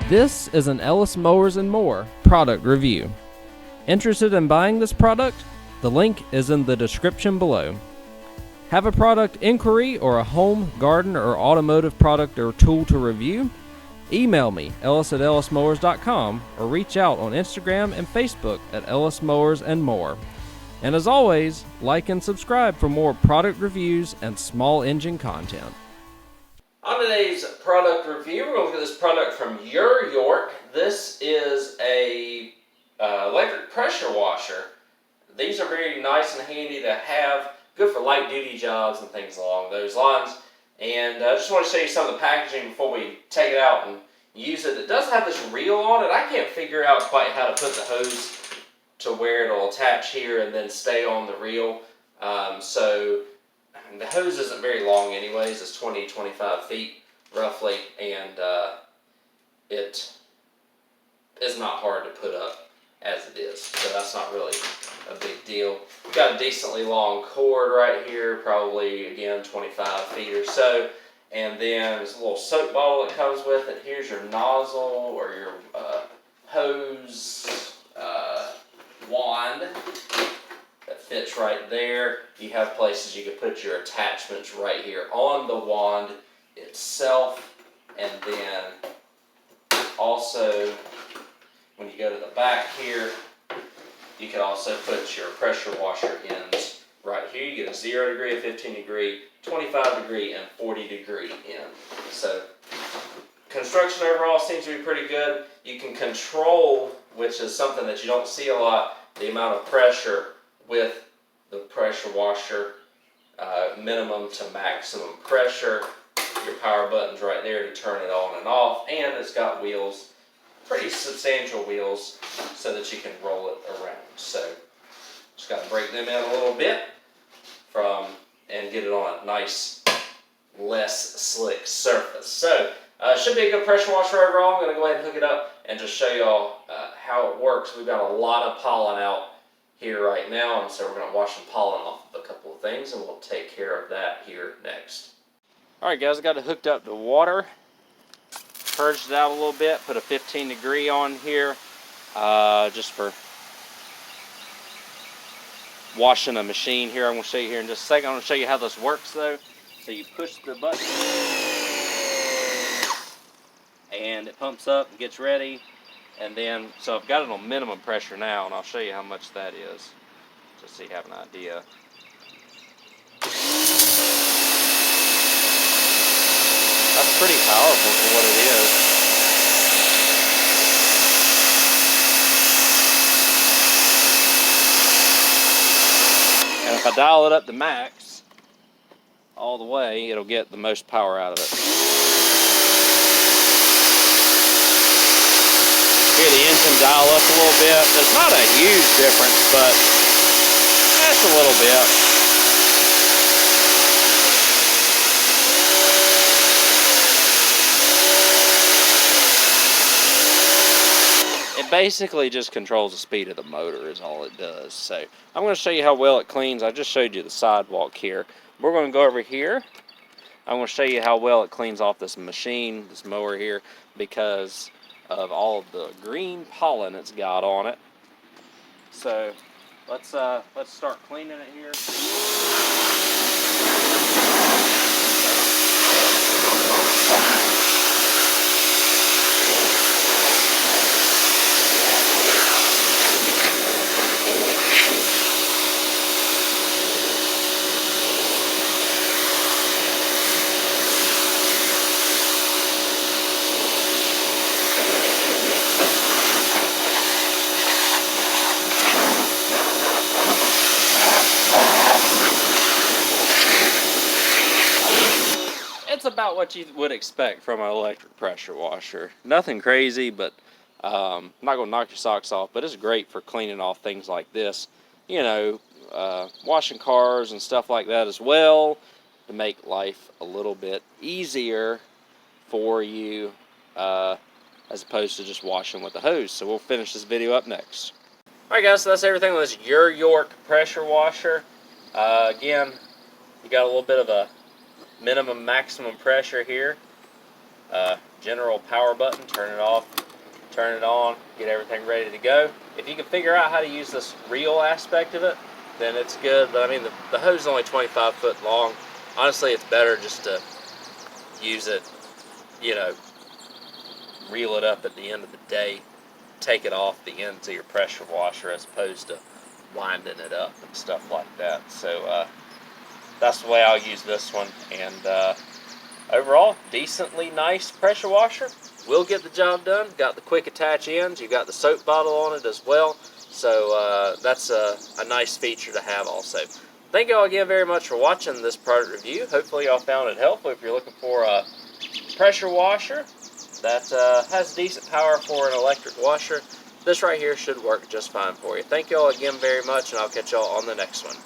This is an Ellis Mowers and More product review. Interested in buying this product? The link is in the description below. Have a product inquiry or a home, garden, or automotive product or tool to review? Email me, ellis@ellismowers.com, or reach out on Instagram and Facebook at Ellis Mowers and More. And as always, like and subscribe for more product reviews and small engine content. On today's product review, we're going to look at this product from YerYork. This is a electric pressure washer. These are very nice and handy to have, good for light duty jobs and things along those lines. And I just want to show you some of the packaging before we take it out and use it. It does have this reel on it. I can't figure out quite how to put the hose to where it'll attach here and then stay on the reel. So the hose isn't very long anyways. It's 20-25 feet roughly, and it is not hard to put up as it is. So that's not really a big deal. We've got a decently long cord right here, probably again 25 feet or so. And then there's a little soap bottle that comes with it. Here's your nozzle or your hose wand that fits right there. You have places you can put your attachments right here on the wand itself. And then also, when you go to the back here, you can also put your pressure washer ends right here. You get a 0 degree, a 15 degree, 25 degree, and 40 degree in. So construction overall seems to be pretty good. You can control, which is something that you don't see a lot, the amount of pressure with the pressure washer, minimum to maximum pressure. Your power button's right there to turn it on and off, and it's got wheels, pretty substantial wheels, so that you can roll it around. So just got to break them in a little bit and get it on a nice, less slick surface. So should be a good pressure washer overall. I'm going to go ahead and hook it up and just show y'all how it works. We've got a lot of pollen out here right now, and so we're going to wash some pollen off of a couple of things, and we'll take care of that here next. Alright guys, I got it hooked up to water, purged it out a little bit, put a 15 degree on here, just for washing a machine here. I'm going to show you here in just a second. I'm going to show you how this works though. So you push the button, and it pumps up and gets ready. And then, so I've got it on minimum pressure now, and I'll show you how much that is, just so you have an idea. That's pretty powerful for what it is. And if I dial it up to max, all the way, it'll get the most power out of it. Hear the engine dial up a little bit. There's not a huge difference, but that's a little bit. It basically just controls the speed of the motor is all it does. So I'm going to show you how well it cleans. I just showed you the sidewalk here. We're going to go over here. I'm going to show you how well it cleans off this machine, this mower here, because of all of the green pollen it's got on it. So let's start cleaning it here. It's about what you would expect from an electric pressure washer. Nothing crazy, but I'm not going to knock your socks off, but it's great for cleaning off things like this. You know, washing cars and stuff like that as well, to make life a little bit easier for you, as opposed to just washing with the hose. So we'll finish this video up next. Alright guys, so that's everything with this YerYork pressure washer. Again, you got a little bit of a minimum maximum pressure here. General power button, turn it off, turn it on, get everything ready to go. If you can figure out how to use this reel aspect of it, then it's good. But I mean, the hose is only 25 foot long. Honestly, it's better just to use it, you know, reel it up at the end of the day, take it off the ends of your pressure washer as opposed to winding it up and stuff like that. So that's the way I'll use this one. And overall, decently nice pressure washer. Will get the job done. Got the quick attach ends. You got the soap bottle on it as well. So that's a nice feature to have also. Thank you all again very much for watching this product review. Hopefully y'all found it helpful if you're looking for a pressure washer that has decent power for an electric washer. This right here should work just fine for you. Thank you all again very much, and I'll catch y'all on the next one.